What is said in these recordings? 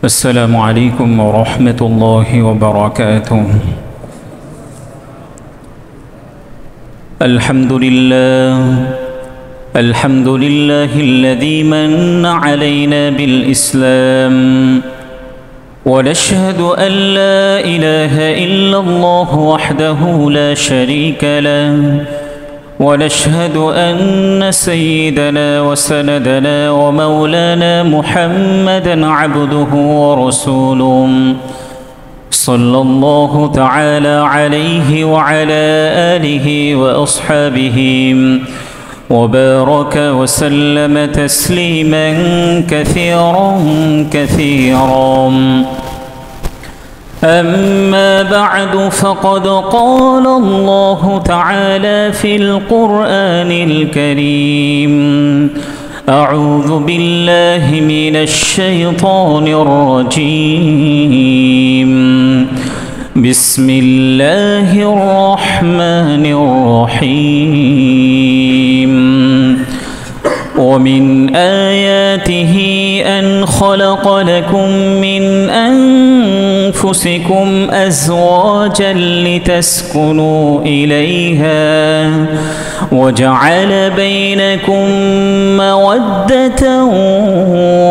السلام عليكم ورحمة الله وبركاته. الحمد لله الذي من علينا بالإسلام، ونشهد أن لا إله إلا الله وحده لا شريك له، ونشهد أن سيدنا وسندنا ومولانا محمدًا عبده ورسوله، صلى الله تعالى عليه وعلى آله وأصحابه وبارك وسلم تسليمًا كثيرًا. أما بعد، فقد قال الله تعالى في القرآن الكريم: أعوذ بالله من الشيطان الرجيم، بسم الله الرحمن الرحيم. ومن آياته أن خلق لكم من أنفسكم أزواجا لتسكنوا إليها، وجعل بينكم مودة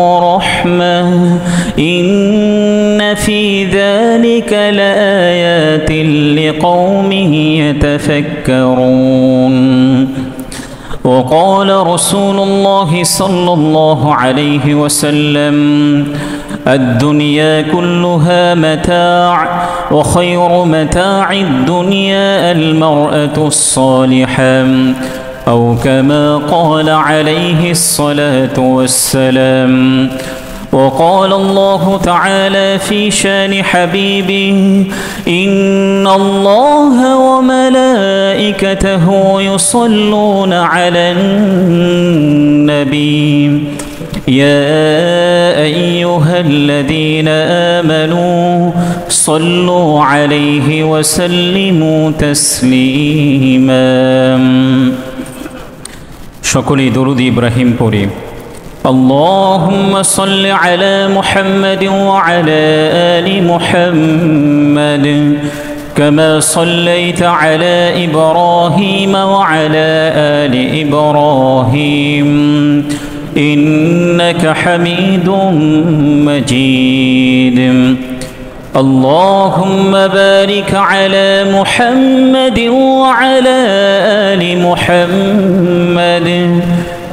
ورحمة، إن في ذلك لآيات لقوم يتفكرون. وقال رسول الله صلى الله عليه وسلم: الدنيا كلها متاع، وخير متاع الدنيا المرأة الصالحة، أو كما قال عليه الصلاة والسلام. وقال الله تعالى في شان حبيبه: إن الله وملائكته يصلون على النبي، يا أيها الذين آمنوا صلوا عليه وسلموا تسليما। সকলেই দরুদ ইব্রাহিম পড়ি। اللهم صل على محمد وعلى آل محمد كما صليت على إبراهيم وعلى آل إبراهيم إنك حميد مجيد. اللهم بارك على محمد وعلى آل محمد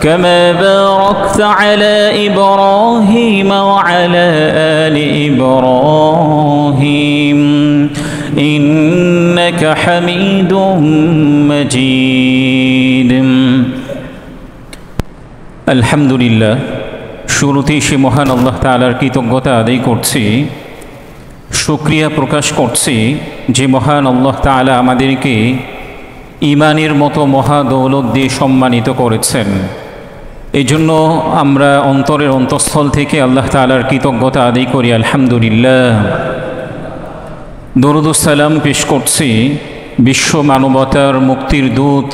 كما باركت على إبراهيم وعلى آل إبراهيم إنك حميد مجيد। আলহামদুলিল্লাহ, শুরুতেই সে মহান আল্লাহ তাআলার কৃতজ্ঞতা আদায় করছি, শুকরিয়া প্রকাশ করছি যে মহান আল্লাহ তাআলা আমাদেরকে ঈমানের মতো মহা দৌলত দিয়ে সম্মানিত করেছেন। এই জন্য আমরা অন্তরের অন্তঃস্থল থেকে আল্লাহ তাআলার কৃতজ্ঞতা আদায় করি, আলহামদুলিল্লাহ। দরুদ ও সালাম পেশ করছি বিশ্ব মানবতার মুক্তির দূত,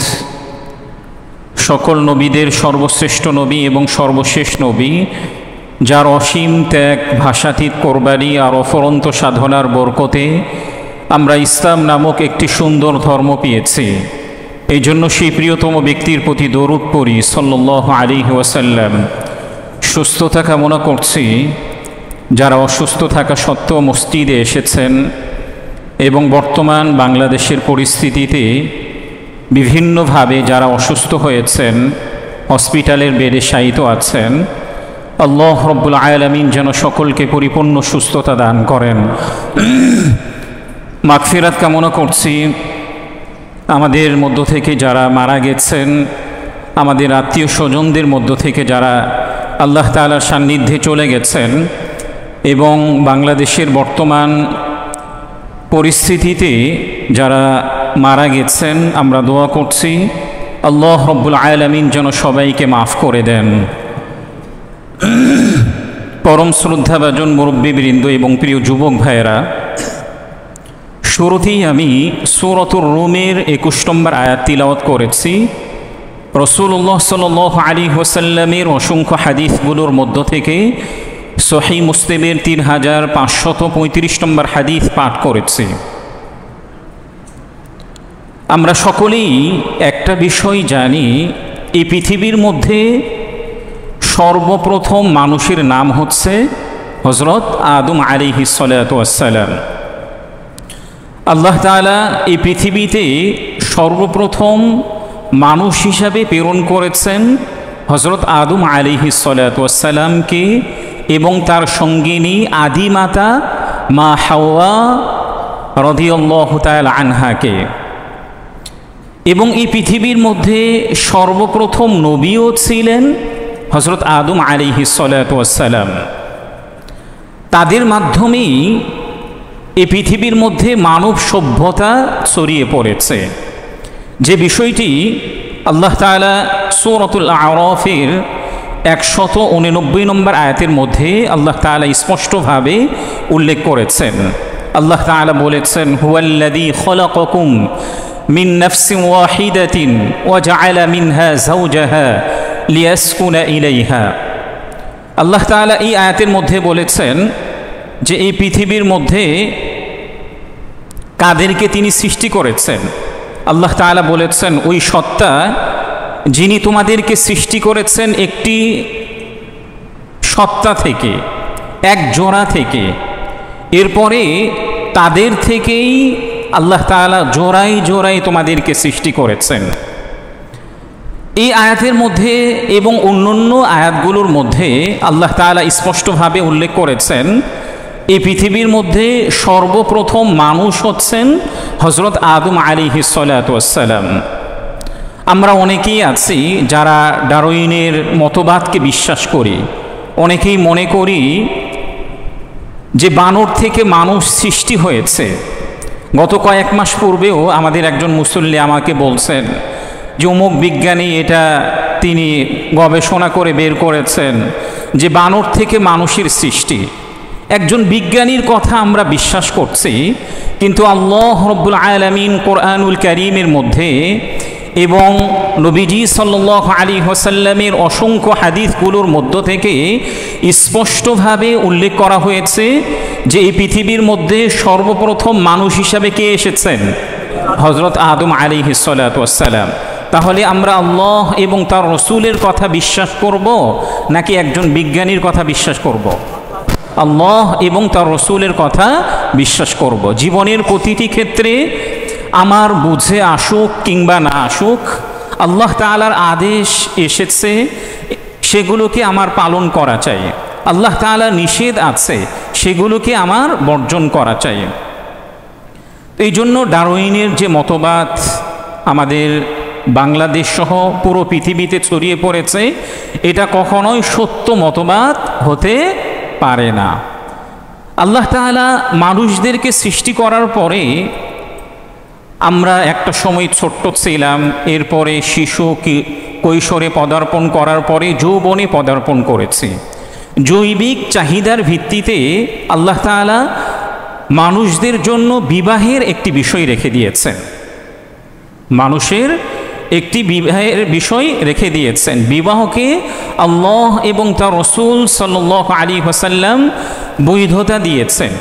সকল নবীদের সর্বশ্রেষ্ঠ নবী এবং সর্বশেষ নবী, যার অসীম ত্যাগ, ভাষাতীত কোরবানি আর অফরন্ত সাধনার বরকতে আমরা ইসলাম নামক একটি সুন্দর ধর্ম পেয়েছি। এই জন্য সেই প্রিয়তম ব্যক্তির প্রতি দরুদ পড়ি, সাল্লাল্লাহু আলাইহি ওয়াসাল্লাম। সুস্থতা কামনা করছি যারা অসুস্থ থাকা সত্ত্বেও মসজিদে এসেছেন এবং বর্তমান বাংলাদেশের পরিস্থিতিতে বিভিন্নভাবে যারা অসুস্থ হয়েছেন, হসপিটালের বেডে শায়িত আছেন, আল্লাহ রব্বুল আলামিন যেন সকলকে পরিপূর্ণ সুস্থতা দান করেন। মাগফিরাত কামনা করছি আমাদের মধ্য থেকে যারা মারা গেছেন, আমাদের আত্মীয় স্বজনদের মধ্য থেকে যারা আল্লাহ তাআলার সান্নিধ্যে চলে গেছেন, এবং বাংলাদেশের বর্তমান পরিস্থিতিতে যারা মারা গেছেন, আমরা দোয়া করছি আল্লাহ রব্বুল আলামিন যেন সবাইকে মাফ করে দেন। পরম শ্রদ্ধাভাজন মুরব্বিবৃন্দ এবং প্রিয় যুবক ভাইয়েরা, শুরুতেই আমি সূরাতুর রুমের 21 নম্বর আয়াত তিলাওয়াত করেছি। রাসূলুল্লাহ সাল্লাল্লাহু আলাইহি ওয়াসাল্লামের অসংখ্য হাদিসগুলোর মধ্য থেকে সহিহ মুসলিমের 3535 নম্বর হাদিস পাঠ করেছি। আমরা সকলেই একটা বিষয় জানি, এই পৃথিবীর মধ্যে সর্বপ্রথম মানুষের নাম হচ্ছে হযরত আদম আলাইহিস সালাতু ওয়াস সালাম। আল্লাহ তাআলা এই পৃথিবীতে সর্বপ্রথম মানুষ হিসাবে প্রেরণ করেছেন হযরত আদম আলাইহিস সালাতু ওয়াস সালামকে এবং তার সঙ্গিনী আদিমাতা মা হাওয়া রাদিয়াল্লাহু তাআলা আনহাকে। এবং এই পৃথিবীর মধ্যে সর্বপ্রথম নবীও ছিলেন হযরত আদম আলাইহিস সালাতু ওয়াস সালাম। তাদের মাধ্যমেই এই পৃথিবীর মধ্যে মানব সভ্যতা ছড়িয়ে পড়েছে, যে বিষয়টি আল্লাহ তাআলা সূরাতুল আরাফের 189 নম্বর আয়াতের মধ্যে আল্লাহ তাআলা স্পষ্টভাবে উল্লেখ করেছেন। আল্লাহ তাআলা বলেছেন, হুয়াল্লাযী খালাকাকুম মিন নাফসিন ওয়াহিদাতিন ওয়া জাআলা মিনহা যাওজাহা লিয়াসকুনা ইলাইহা। আল্লাহ তাআলা এই আয়াতের মধ্যে বলেছেন যে এই পৃথিবীর মধ্যে কাদেরকে তিনি সৃষ্টি করেছেন। আল্লাহ তাআলা বলেছেন, ওই সত্তা যিনি তোমাদেরকে সৃষ্টি করেছেন একটি সত্তা থেকে, এক জোড়া থেকে, এরপরে তাদের থেকেই আল্লাহ তাআলা জোড়ায় জোড়ায় তোমাদেরকে সৃষ্টি করেছেন। এই আয়াতের মধ্যে এবং অন্যান্য আয়াতগুলোর মধ্যে আল্লাহ তাআলা স্পষ্টভাবে উল্লেখ করেছেন এই পৃথিবীর মধ্যে সর্বপ্রথম মানুষ হচ্ছেন হযরত আদম আলাইহিস সালাতু ওয়াস সালাম। আমরা অনেকেই আছি যারা ডারউইনের মতবাদকে বিশ্বাস করি। অনেকেই মনে করি যে বানর থেকে মানুষ সৃষ্টি হয়েছে। গত কয়েক মাস পূর্বেও আমাদের একজন মুসল্লি আমাকে বলছেন যে অমুক বিজ্ঞানী এটা তিনি গবেষণা করে বের করেছেন যে বানর থেকে মানুষের সৃষ্টি। একজন বিজ্ঞানীর কথা আমরা বিশ্বাস করছি, কিন্তু আল্লাহ রাব্বুল আলামিন কোরআনুল কারীমের মধ্যে এবং নবীজি সাল্লাল্লাহু আলাইহি ওয়াসাল্লামের অসংখ্য হাদিসগুলোর মধ্য থেকে স্পষ্টভাবে উল্লেখ করা হয়েছে যে এই পৃথিবীর মধ্যে সর্বপ্রথম মানুষ হিসাবে কে এসেছেন? হযরত আদম আলাইহিস সালাতু ওয়াস সালাম। তাহলে আমরা আল্লাহ এবং তার রসুলের কথা বিশ্বাস করব নাকি একজন বিজ্ঞানীর কথা বিশ্বাস করব? আল্লাহ এবং তার রসুলের কথা বিশ্বাস করব। জীবনের প্রতিটি ক্ষেত্রে আমার বুঝে আসুক কিংবা না আসুক, আল্লাহ তাআলার আদেশ এসেছে, সেগুলোকে আমার পালন করা চাই। আল্লাহ তাআলার নিষেধ আছে, সেগুলোকে আমার বর্জন করা চাই। এই জন্য ডারউইনের যে মতবাদ আমাদের বাংলাদেশ সহ পুরো পৃথিবীতে ছড়িয়ে পড়েছে, এটা কখনোই সত্য মতবাদ হতে পারে না। আল্লাহ তাআলা মানুষদেরকে সৃষ্টি করার পরে আমরা একটা সময় ছোট্ট ছিলাম, এরপরে শিশু কৈশোরে পদার্পণ করার পরে যৌবনে পদার্পণ করেছি। জৈবিক চাহিদার ভিত্তিতে আল্লাহ তাআলা মানুষদের জন্য বিবাহের একটি বিষয় রেখে দিয়েছেন। মানুষের একটি বিবাহের বিষয় রেখে দিয়েছেন। বিবাহকে আল্লাহ এবং তার রসুল সাল্লাল্লাহু আলাইহি ওয়াসাল্লাম বৈধতা দিয়েছেন,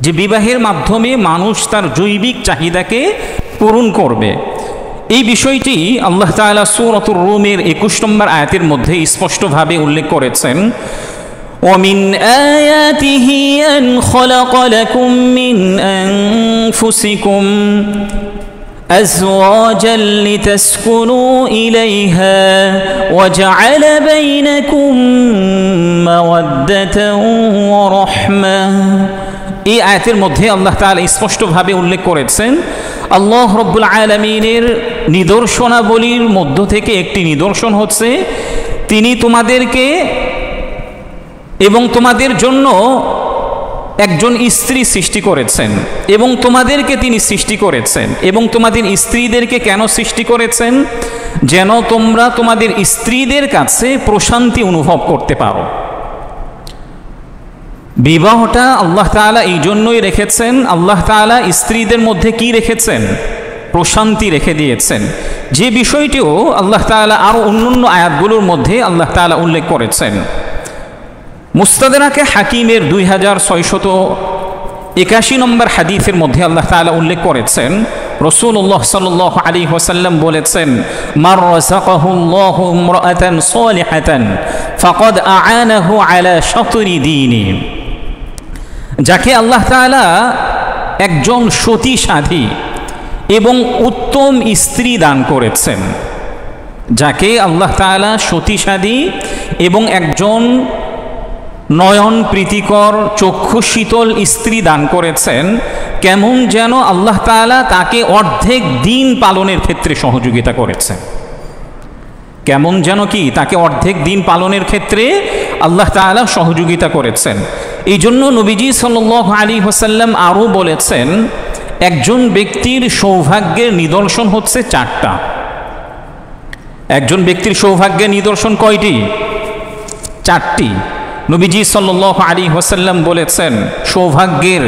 যে বিবাহের মাধ্যমে মানুষ তার জৈবিক চাহিদাকে পূরণ করবে। এই বিষয়টি আল্লাহ তাআলা সূরাতুর রুমের 21 নম্বর আয়াতের মধ্যে স্পষ্টভাবে উল্লেখ করেছেন, وَمِنْ آيَاتِهِ أَنْ خَلَقَ لَكُم مِّنْ أَنفُسِكُمْ أَزْوَاجًا لِتَسْكُنُوا إِلَيْهَا وَجَعَلَ بَيْنَكُم مَّوَدَّةً وَرَحْمَةً। এই আয়াতের মধ্যে আল্লাহ তাআলা স্পষ্টভাবে উল্লেখ করেছেন আল্লাহ রাব্বুল আলামিনের নিদর্শনাবলীর মধ্য থেকে একটি নিদর্শন হচ্ছে তিনি তোমাদেরকে এবং তোমাদের জন্য একজন স্ত্রী সৃষ্টি করেছেন, এবং তোমাদেরকে তিনি সৃষ্টি করেছেন, এবং তোমাদের স্ত্রীদেরকে কেন সৃষ্টি করেছেন? যেন তোমরা তোমাদের স্ত্রীদের কাছে প্রশান্তি অনুভব করতে পারো। বিবাহটা আল্লাহ তাআলা এই জন্যই রেখেছেন। আল্লাহ তাআলা স্ত্রীদের মধ্যে কি রেখেছেন? প্রশান্তি রেখে দিয়েছেন, যে বিষয়টিও আল্লাহ তাআলা আরও অন্যান্য আয়াতগুলোর মধ্যে আল্লাহ তাআলা উল্লেখ করেছেন। মুস্তাদরাকে হাকিমের 2681 নম্বর হাদিসের মধ্যে আল্লাহ তাআলা উল্লেখ করেছেন, রাসূলুল্লাহ সাল্লাল্লাহু আলাইহি ওয়াসাল্লাম বলেছেন, মার রাযাকাহুল্লাহু ইমরাআতান সালিহাতান ফাকাদ আ'আনাহু আলা শাতরি দীনি। যাকে আল্লাহ তাআলা একজন সতী সাধী এবং উত্তম স্ত্রী দান করেছেন, যাকে আল্লাহ তাআলা সতী সাধী এবং একজন নয়ন প্রীতিকর চক্ষু শীতল স্ত্রী দান করেছেন, কেমন যেন আল্লাহ তাআলা তাকে অর্ধেক দিন পালনের ক্ষেত্রে সহযোগিতা করেছেন। কেমন যেন কি তাকে অর্ধেক দিন পালনের ক্ষেত্রে আল্লাহ তাআলা সহযোগিতা করেছেন। এই জন্য নবীজি সাল্লাল্লাহু আলাইহি ওয়াসাল্লাম আরও বলেছেন, একজন ব্যক্তির সৌভাগ্যের নিদর্শন হচ্ছে 4টা। একজন ব্যক্তির সৌভাগ্যের নিদর্শন কয়টি? 4টি। নবীজি সাল্লাল্লাহু আলাইহি ওয়াসাল্লাম বলেছেন, সৌভাগ্যের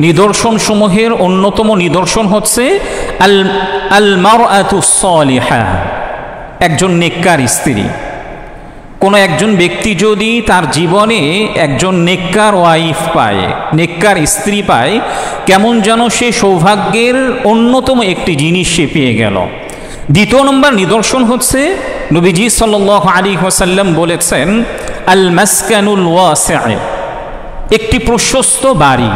নিদর্শন সমূহের অন্যতম নিদর্শন হচ্ছে আল মারআতুস সালিহা, একজন নেককার স্ত্রী। কোনো একজন ব্যক্তি যদি তার জীবনে একজন নেককার ওয়াইফ পায়, নেককার স্ত্রী পায়, কেমন যেন সে সৌভাগ্যের অন্যতম একটি জিনিস সে পেয়ে গেল। 2 নম্বর নিদর্শন হচ্ছে নবীজি সাল্লাল্লাহু আলাইহি ওয়াসাল্লাম বলেছেন, আল মাসকানুল ওয়াসি', একটি প্রশস্ত বাড়ি।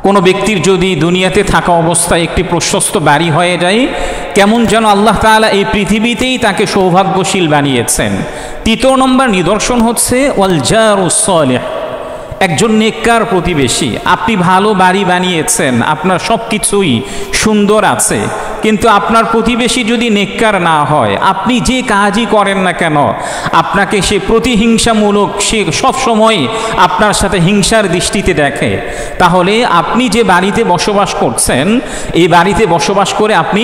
কোনো ব্যক্তির যদি দুনিয়াতে থাকা অবস্থায় একটি প্রশস্ত বাড়ি হয়ে যায়, কেমন যেন আল্লাহ তাআলা এই পৃথিবীতেই তাকে সৌভাগ্যশীল বানিয়েছেন। 3 নম্বর নিদর্শন হচ্ছে ওয়াল জারুস সালিহ, একজন নেককার প্রতিবেশী। আপনি ভালো বাড়ি বানিয়েছেন, আপনার সব কিছুই সুন্দর আছে, কিন্তু আপনার প্রতিবেশী যদি নেককার না হয়, আপনি যে কাজই করেন না কেন আপনাকে সে প্রতিহিংসামূলক, সে সবসময় আপনার সাথে হিংসার দৃষ্টিতে দেখে, তাহলে আপনি যে বাড়িতে বসবাস করছেন, এই বাড়িতে বসবাস করে আপনি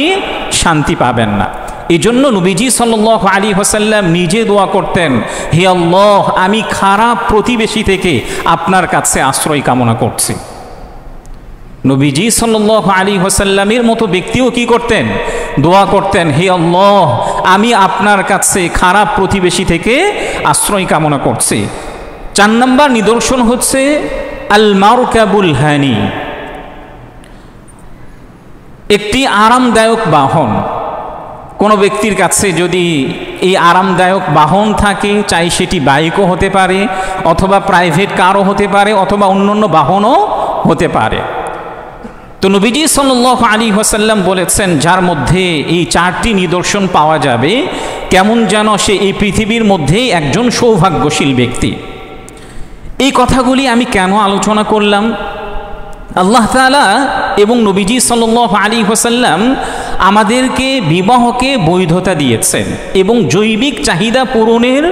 শান্তি পাবেন না। এই জন্য নবীজি সাল্লাল্লাহু আলাইহি ওয়াসাল্লাম নিজে দোয়া করতেন, হে আল্লাহ, আমি খারাপ প্রতিবেশী থেকে আপনার কাছে আশ্রয় কামনা করছি। নবীজি সাল্লাল্লাহু আলাইহি ওয়াসাল্লামের মতো ব্যক্তিও কি করতেন? দোয়া করতেন, হে আল্লাহ, আমি আপনার কাছে খারাপ প্রতিবেশী থেকে আশ্রয় কামনা করছি। 4 নম্বর নিদর্শন হচ্ছে আল মারকাবুল হানি, একটি আরামদায়ক বাহন। কোনো ব্যক্তির কাছে যদি এই আরামদায়ক বাহন থাকে, চাই সেটি বাইকও হতে পারে, অথবা প্রাইভেট কারও হতে পারে, অথবা অন্যান্য বাহনও হতে পারে। তো নবীজি সাল্লাল্লাহু আলাইহি ওয়াসাল্লাম বলেছেন, যার মধ্যে এই 4টি নিদর্শন পাওয়া যাবে, কেমন যেন সে এই পৃথিবীর মধ্যেই একজন সৌভাগ্যশীল ব্যক্তি। এই কথাগুলি আমি কেন আলোচনা করলাম? আল্লাহ তাআলা এবং নবীজি সাল্লাল্লাহু আলাইহি ওয়াসাল্লাম আমাদেরকে বিবাহকে বৈধতা দিয়েছেন, এবং জৈবিক চাহিদা পূরণের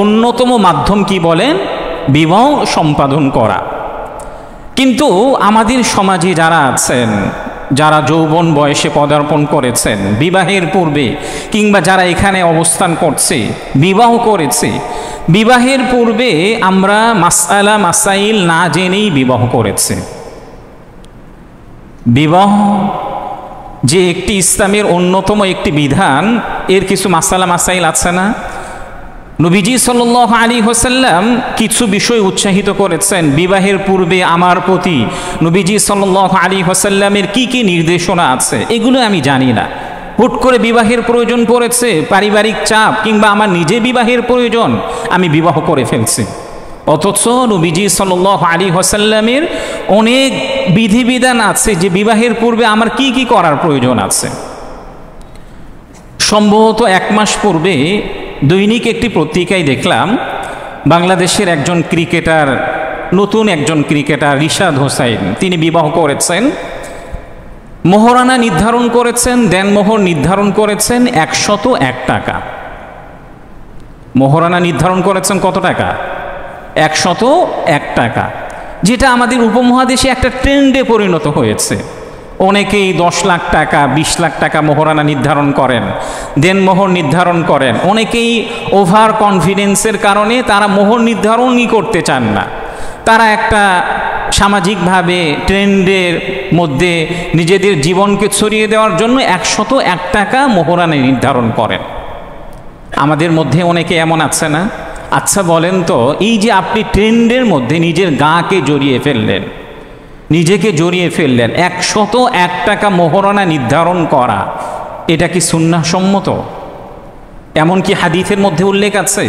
অন্যতম মাধ্যম কি বলেন? বিবাহ সম্পাদন করা। কিন্তু আমাদের সমাজে যারা আছেন, যারা যৌবন বয়সে পদার্পণ করেছেন বিবাহের পূর্বে, কিংবা যারা এখানে অবস্থান করছে, বিবাহ করেছে, বিবাহের পূর্বে আমরা মাসআলা মাসাইল না জেনেই বিবাহ করেছে। বিবাহ যে একটি ইসলামের অন্যতম একটি বিধান, এর কিছু মাসালা মাসাইল আছে না? নবীজি সাল্লাল্লাহু আলাইহি ওয়াসাল্লাম কিছু বিষয় উৎসাহিত করেছেন। বিবাহের পূর্বে আমার প্রতি নবীজি সাল্লাল্লাহু আলাইহি ওয়াসাল্লামের কি কি নির্দেশনা আছে, এগুলো আমি জানি না। হুট করে বিবাহের প্রয়োজন পড়েছে, পারিবারিক চাপ, কিংবা আমার নিজে বিবাহের প্রয়োজন, আমি বিবাহ করে ফেলছি। অথচ নবীজি সাল্লাল্লাহু আলাইহি ওয়াসাল্লামের অনেক বিধিবিধান আছে যে বিবাহের পূর্বে আমার কি কি করার প্রয়োজন আছে। সম্ভবত 1 মাস পূর্বে দৈনিক একটি পত্রিকায় দেখলাম, বাংলাদেশের একজন ক্রিকেটার, নতুন একজন ক্রিকেটার রিশাদ হোসাইন, তিনি বিবাহ করেছেন। মোহরানা নির্ধারণ করেছেন, দেনমোহর নির্ধারণ করেছেন 101 টাকা। মোহরানা নির্ধারণ করেছেন কত টাকা? 101 টাকা, যেটা আমাদের উপমহাদেশে একটা ট্রেন্ডে পরিণত হয়েছে। অনেকেই 10 লাখ টাকা, 20 লাখ টাকা মোহরানা নির্ধারণ করেন, দেনমোহর নির্ধারণ করেন। অনেকেই ওভার কনফিডেন্সের কারণে তারা মোহর নির্ধারণই করতে চান না, তারা একটা সামাজিকভাবে ট্রেন্ডের মধ্যে নিজেদের জীবনকে ছড়িয়ে দেওয়ার জন্য 101 টাকা মোহরানা নির্ধারণ করেন। আমাদের মধ্যে অনেকে এমন আছে না? আচ্ছা বলেন তো, এই যে আপনি ট্রেন্ডের মধ্যে নিজের গাকে জড়িয়ে ফেললেন, নিজেকে জড়িয়ে ফেললেন, 101 টাকা মোহরানা নির্ধারণ করা, এটা কি সুন্নাহসম্মত? এমন কি হাদিসের মধ্যে উল্লেখ আছে?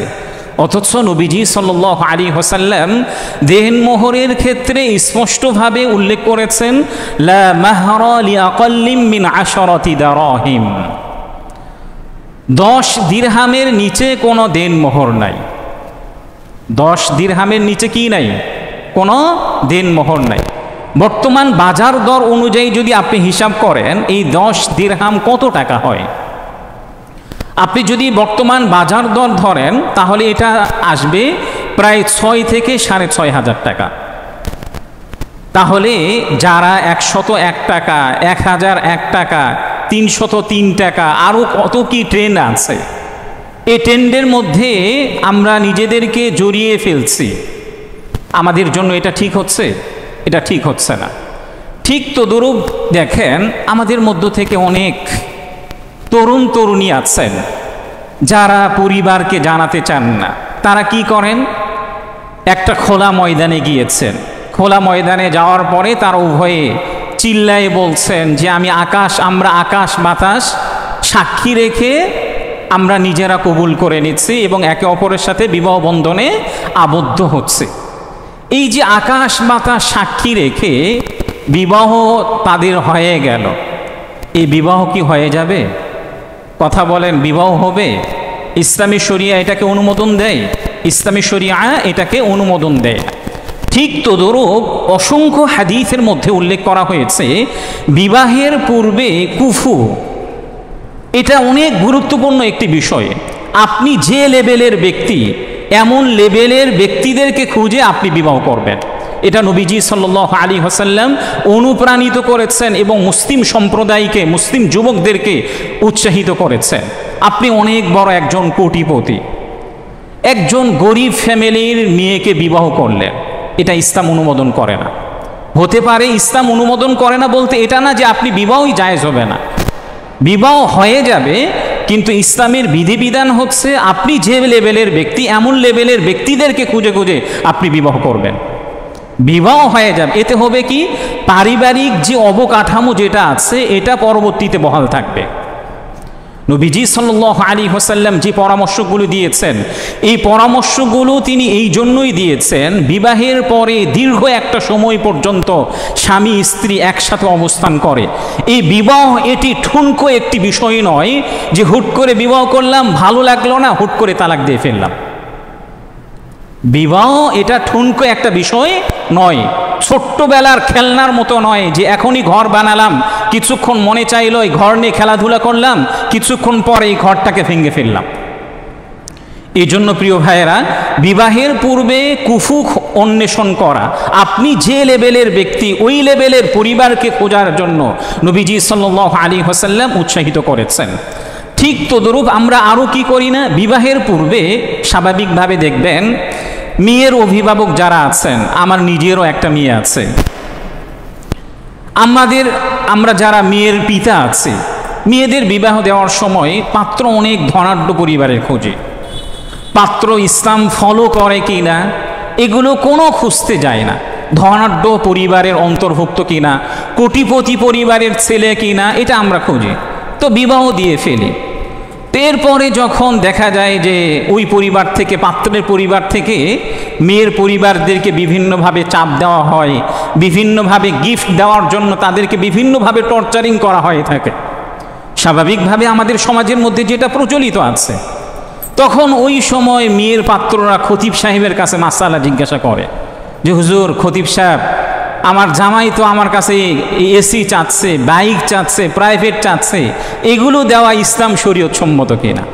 অথচ নবীজি সাল্লাল্লাহু আলাইহি ওয়াসাল্লাম দেনমোহরের ক্ষেত্রে স্পষ্টভাবে উল্লেখ করেছেন, লা মাহরা লিআকাল্লিম মিন 10 দারাহিম, 10 দিরহামের নিচে কোনো দেনমোহর নাই। 10 দিরহামের নিচে কি নাই? কোনো দেনমোহর নাই। বর্তমান বাজার দর অনুযায়ী যদি আপনি হিসাব করেন, এই 10 দিরহাম কত টাকা হয়? আপনি যদি বর্তমান বাজার দর ধরেন, তাহলে এটা আসবে প্রায় 6 থেকে 6,500 টাকা। তাহলে যারা 101 টাকা, 1001 টাকা, 303 টাকা, আরও কত কি ট্রেন্ড আছে, এই ট্রেন্ডের মধ্যে আমরা নিজেদেরকে জড়িয়ে ফেলছি। আমাদের জন্য এটা ঠিক হচ্ছে? এটা ঠিক হচ্ছে না। ঠিক তদ্রূপ দেখেন, আমাদের মধ্য থেকে অনেক তরুণ তরুণী আছেন যারা পরিবারকে জানাতে চান না। তারা কি করেন? একটা খোলা ময়দানে গিয়েছেন, খোলা ময়দানে যাওয়ার পরে তারা উভয়ে চিল্লায়ে বলছেন যে আমরা আকাশ বাতাস সাক্ষী রেখে আমরা নিজেরা কবুল করে নিচ্ছি এবং একে অপরের সাথে বিবাহ বন্ধনে আবদ্ধ হচ্ছে। এই যে আকাশ বাতাস সাক্ষী রেখে বিবাহ তাদের হয়ে গেল, এই বিবাহ কি হয়ে যাবে? কথা বলেন, বিবাহ হবে? ইসলামী শরিয়া এটাকে অনুমোদন দেয়? ইসলামী শরিয়া এটাকে অনুমোদন দেয়। ঠিক তদ্রূপ অসংখ্য হাদিসের মধ্যে উল্লেখ করা হয়েছে, বিবাহের পূর্বে কুফু, এটা অনেক গুরুত্বপূর্ণ একটি বিষয়। আপনি যে লেভেলের ব্যক্তি, এমন লেভেলের ব্যক্তিদেরকে খুঁজে আপনি বিবাহ করবেন। এটা নবীজি সাল্লাল্লাহু আলাইহি ওয়াসাল্লাম অনুপ্রাণিত করেছেন এবং মুসলিম সম্প্রদায়কে, মুসলিম যুবকদেরকে উৎসাহিত করেছেন। আপনি অনেক বড় একজন কোটিপতি, একজন গরিব ফ্যামিলির মেয়েকে বিবাহ করলেন, এটা ইসলাম অনুমোদন করে না। হতে পারে ইসলাম অনুমোদন করে না বলতে এটা না যে আপনি বিবাহই জায়েজ হবে না, বিবাহ হয়ে যাবে, কিন্তু ইসলামের বিধিবিধান হচ্ছে আপনি যে লেভেলের ব্যক্তি, এমন লেভেলের ব্যক্তিদেরকে খুঁজে খুঁজে আপনি বিবাহ করবেন, বিবাহ হয়ে যাবে। এতে হবে কি, পারিবারিক যে অবকাঠামো যেটা আছে এটা পরবর্তীতে বহাল থাকবে। নবীজি সাল্লাল্লাহু আলাইহি ওয়াসাল্লাম যে পরামর্শগুলো দিয়েছেন, এই পরামর্শগুলো তিনি এই জন্যই দিয়েছেন, বিবাহের পরে দীর্ঘ একটা সময় পর্যন্ত স্বামী স্ত্রী একসাথে অবস্থান করে। এই বিবাহ এটি ঠুনকো একটি বিষয় নয় যে হুট করে বিবাহ করলাম, ভালো লাগলো না, হুট করে তালাক দিয়ে ফেললাম। বিবাহ এটা ঠুনকো একটা বিষয় নয়, ছোট্টবেলার খেলনার মতো নয় যে এখনই ঘর বানালাম, কিছুক্ষণ মনে চাইলো এই ঘর নিয়ে খেলাধুলা করলাম, কিছুক্ষণ পরে এই ঘরটাকে ভেঙে ফেললাম। এই জন্য প্রিয় ভাইয়েরা, বিবাহের পূর্বে কুফু অন্বেষণ করা, আপনি যে লেভেলের ব্যক্তি ওই লেভেলের পরিবারকে খোঁজার জন্য নবীজি সাল্লাল্লাহু আলাইহি ওয়াসাল্লাম উৎসাহিত করেছেন। ঠিক তদ্রূপ আমরা আরও কি করি না, বিবাহের পূর্বে স্বাভাবিকভাবে দেখবেন মেয়ের অভিভাবক যারা আছেন, আমার নিজেরও একটা মেয়ে আছে, আমরা যারা মেয়ের পিতা আছি, মেয়েদের বিবাহ দেওয়ার সময় পাত্র অনেক ধনাঢ্য পরিবারের খোঁজে। পাত্র ইসলাম ফলো করে কি না এগুলো কোনো খুঁজতে যায় না, ধনাঢ্য পরিবারের অন্তর্ভুক্ত কিনা, কোটিপতি পরিবারের ছেলে কিনা, এটা আমরা খুঁজি, তো বিবাহ দিয়ে ফেলি। এরপরে যখন দেখা যায় যে ওই পরিবার থেকে, পাত্রের পরিবার থেকে মেয়ের পরিবারদেরকে বিভিন্নভাবে চাপ দেওয়া হয়, বিভিন্নভাবে গিফট দেওয়ার জন্য তাদেরকে বিভিন্নভাবে টর্চারিং করা হয়ে থাকে, স্বাভাবিকভাবে আমাদের সমাজের মধ্যে যেটা প্রচলিত আছে, তখন ওই সময় মেয়ের পাত্ররা খতিব সাহেবের কাছে মাসালা জিজ্ঞাসা করে যে হুজুর, খতিব সাহেব, আমার জামাই তো আমার কাছে এসি চাচ্ছে, বাইক চাচ্ছে, প্রাইভেট চাচ্ছে, এগুলো দেওয়া ইসলাম শরীয়ত সম্মত কিনা?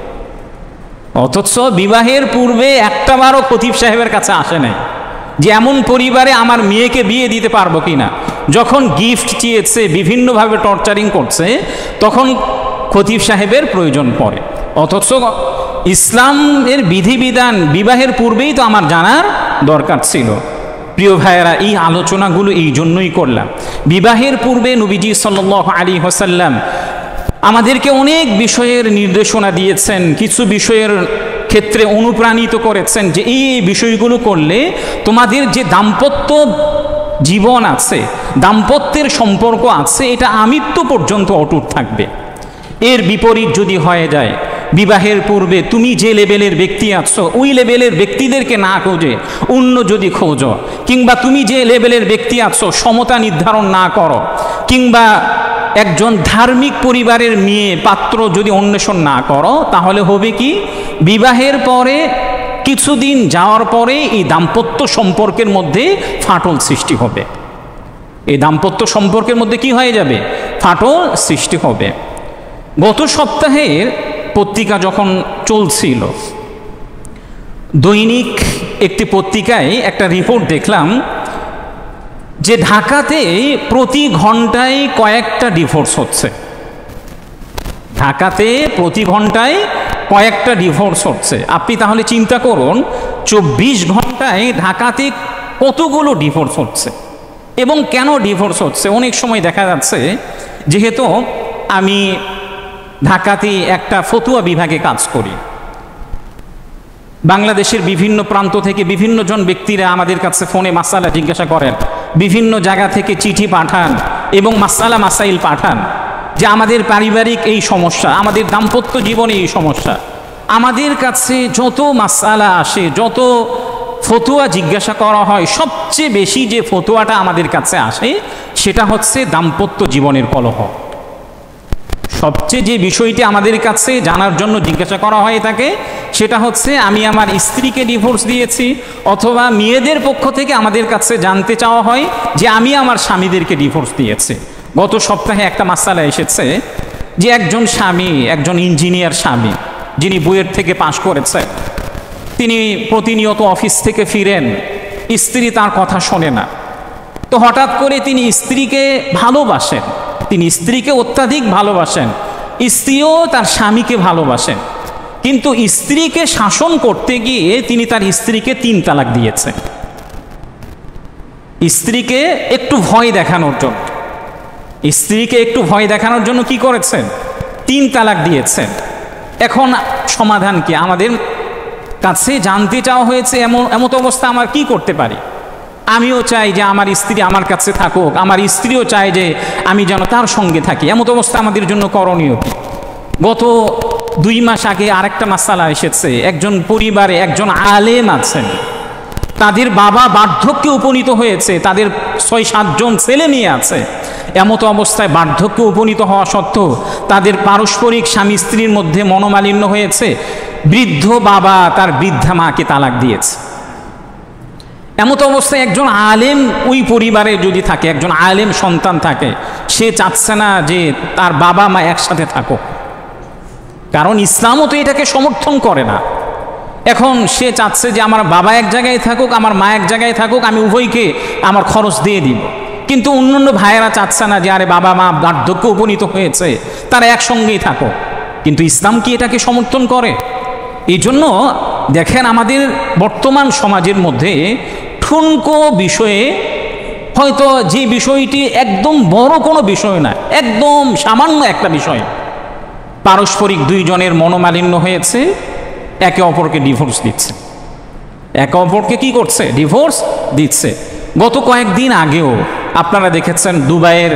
অথচ বিবাহের পূর্বে একটাবারও খতিব সাহেবের কাছে আসে নাই যে এমন পরিবারে আমার মেয়েকে বিয়ে দিতে পারবো কিনা। যখন গিফট চেয়েছে, বিভিন্নভাবে টর্চারিং করছে, তখন খতিব সাহেবের প্রয়োজন পড়ে। অথচ ইসলামের বিধিবিধান বিবাহের পূর্বেই তো আমার জানার দরকার ছিল। প্রিয় ভাইয়েরা, এই আলোচনাগুলো এই জন্যই করলাম। বিবাহের পূর্বে নবীজি সাল্লাল্লাহু আলাইহি ওয়াসাল্লাম আমাদেরকে অনেক বিষয়ের নির্দেশনা দিয়েছেন, কিছু বিষয়ের ক্ষেত্রে অনুপ্রাণিত করেছেন যে এই বিষয়গুলো করলে তোমাদের যে দাম্পত্য জীবন আছে, দাম্পত্যের সম্পর্ক আছে, এটা আমৃত্যু পর্যন্ত অটুট থাকবে। এর বিপরীত যদি হয়ে যায়, বিবাহের পূর্বে তুমি যে লেভেলের ব্যক্তি আছো ওই লেভেলের ব্যক্তিদেরকে না খোঁজে অন্য যদি খোঁজো, কিংবা তুমি যে লেভেলের ব্যক্তি আছো সমতা নির্ধারণ না করো, কিংবা একজন ধার্মিক পরিবারের মেয়ে পাত্র যদি অন্বেষণ না করো, তাহলে হবে কি, বিবাহের পরে কিছুদিন যাওয়ার পরে এই দাম্পত্য সম্পর্কের মধ্যে ফাটল সৃষ্টি হবে। এই দাম্পত্য সম্পর্কের মধ্যে কি হয়ে যাবে? ফাটল সৃষ্টি হবে। গত সপ্তাহের পত্রিকা যখন চলছিল, দৈনিক একটি পত্রিকায় একটা রিপোর্ট দেখলাম যে ঢাকাতে প্রতি ঘন্টায় কয়েকটা ডিভোর্স হচ্ছে। ঢাকাতে প্রতি ঘন্টায় কয়েকটা ডিভোর্স হচ্ছে। আপনি তাহলে চিন্তা করুন 24 ঘন্টায় ঢাকাতে কতগুলো ডিভোর্স হচ্ছে এবং কেন ডিভোর্স হচ্ছে। অনেক সময় দেখা যাচ্ছে, যেহেতু আমি ঢাকাতে একটা ফতুয়া বিভাগে কাজ করি, বাংলাদেশের বিভিন্ন প্রান্ত থেকে বিভিন্ন জন ব্যক্তিরা আমাদের কাছে ফোনে মাসালা জিজ্ঞাসা করেন, বিভিন্ন জায়গা থেকে চিঠি পাঠান এবং মাসাইল পাঠান যে আমাদের পারিবারিক এই সমস্যা, আমাদের দাম্পত্য জীবনে এই সমস্যা। আমাদের কাছে যত মাসালা আসে, যত ফতুয়া জিজ্ঞাসা করা হয়, সবচেয়ে বেশি যে ফতুয়াটা আমাদের কাছে আসে সেটা হচ্ছে দাম্পত্য জীবনের কলহ। সবচেয়ে যে বিষয়টি আমাদের কাছে জানার জন্য জিজ্ঞাসা করা হয় থাকে সেটা হচ্ছে আমি আমার স্ত্রীকে ডিভোর্স দিয়েছি, অথবা মেয়েদের পক্ষ থেকে আমাদের কাছে জানতে চাওয়া হয় যে আমি আমার স্বামীদেরকে ডিভোর্স দিয়েছি। গত সপ্তাহে একটা মাসালা এসেছে যে একজন স্বামী, একজন ইঞ্জিনিয়ার স্বামী, যিনি বুয়েট থেকে পাশ করেছেন, তিনি প্রতিনিয়ত অফিস থেকে ফিরেন, স্ত্রী তার কথা শোনে না। তো হঠাৎ করে তিনি স্ত্রীকে ভালোবাসেন, তিনি স্ত্রীকে অত্যাধিক ভালোবাসেন, স্ত্রীও তার স্বামীকে ভালোবাসেন, কিন্তু স্ত্রীকে শাসন করতে গিয়ে তিনি তার স্ত্রীকে 3 তালাক দিয়েছেন। স্ত্রীকে একটু ভয় দেখানোর জন্য, স্ত্রীকে একটু ভয় দেখানোর জন্য কি করেছেন? 3 তালাক দিয়েছেন। এখন সমাধান কি? আমাদের কাছে জানতে চাওয়া হয়েছে, এমত অবস্থা আমার কি করতে পারি? আমিও চাই যে আমার স্ত্রী আমার কাছে থাকুক, আমার স্ত্রীও চায় যে আমি যেন তার সঙ্গে থাকি। এমত অবস্থা আমাদের জন্য করণীয় কি? গত 2 মাস আগে আরেকটা মাসালা এসেছে। একজন পরিবারে একজন আলেম আছেন, তাদের বাবা বার্ধক্যে উপনীত হয়েছে, তাদের 6-7 জন ছেলে মেয়ে আছে। এমতো অবস্থায় বার্ধক্যে উপনীত হওয়া সত্ত্বেও তাদের পারস্পরিক স্বামী স্ত্রীর মধ্যে মনোমালিন্য হয়েছে। বৃদ্ধ বাবা তার বৃদ্ধা মাকে তালাক দিয়েছে। এমতো অবস্থায় একজন আলেম ওই পরিবারে যদি থাকে, একজন আলেম সন্তান থাকে, সে চাচ্ছে না যে তার বাবা মা একসাথে থাকুক, কারণ ইসলামও তো এটাকে সমর্থন করে না। এখন সে চাচ্ছে যে আমার বাবা এক জায়গায় থাকুক, আমার মা এক জায়গায় থাকুক, আমি উভয়কে আমার খরচ দিয়ে দিব। কিন্তু অন্যান্য ভাইয়েরা চাচ্ছে না যে আরে বাবা মা বার্ধক্যে উপনীত হয়েছে, তারা একসঙ্গেই থাকুক। কিন্তু ইসলাম কি এটাকে সমর্থন করে? এই জন্য দেখেন, আমাদের বর্তমান সমাজের মধ্যে ঠুনকো বিষয়ে, হয়তো যে বিষয়টি একদম বড় কোনো বিষয় না, একদম সামান্য একটা বিষয়, পারস্পরিক 2 জনের মনোমালিন্য হয়েছে, একে অপরকে ডিভোর্স দিচ্ছে। একে অপরকে কি করছে? ডিভোর্স দিচ্ছে। গত কয়েকদিন আগেও আপনারা দেখেছেন দুবাইয়ের